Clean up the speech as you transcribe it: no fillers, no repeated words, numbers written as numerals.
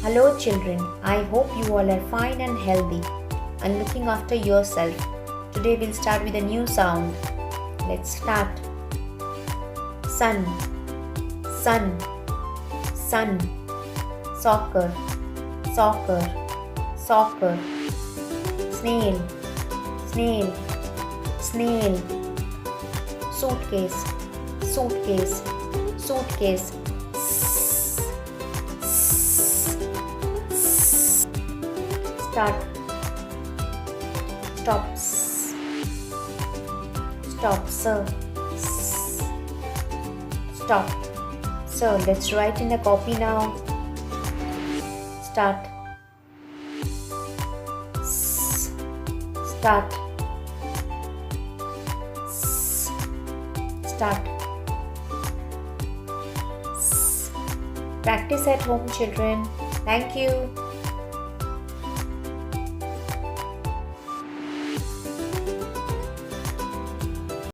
Hello children, I hope you all are fine and healthy and looking after yourself. Today we'll start with a new sound. Let's start. Sun, sun, sun. Soccer, soccer, soccer. Snail, snail, snail. Suitcase, suitcase, suitcase. Start. Stop. Stop, sir. Stop. So let's write in the copy now. Start. Start. Start. Practice at home, children. Thank you.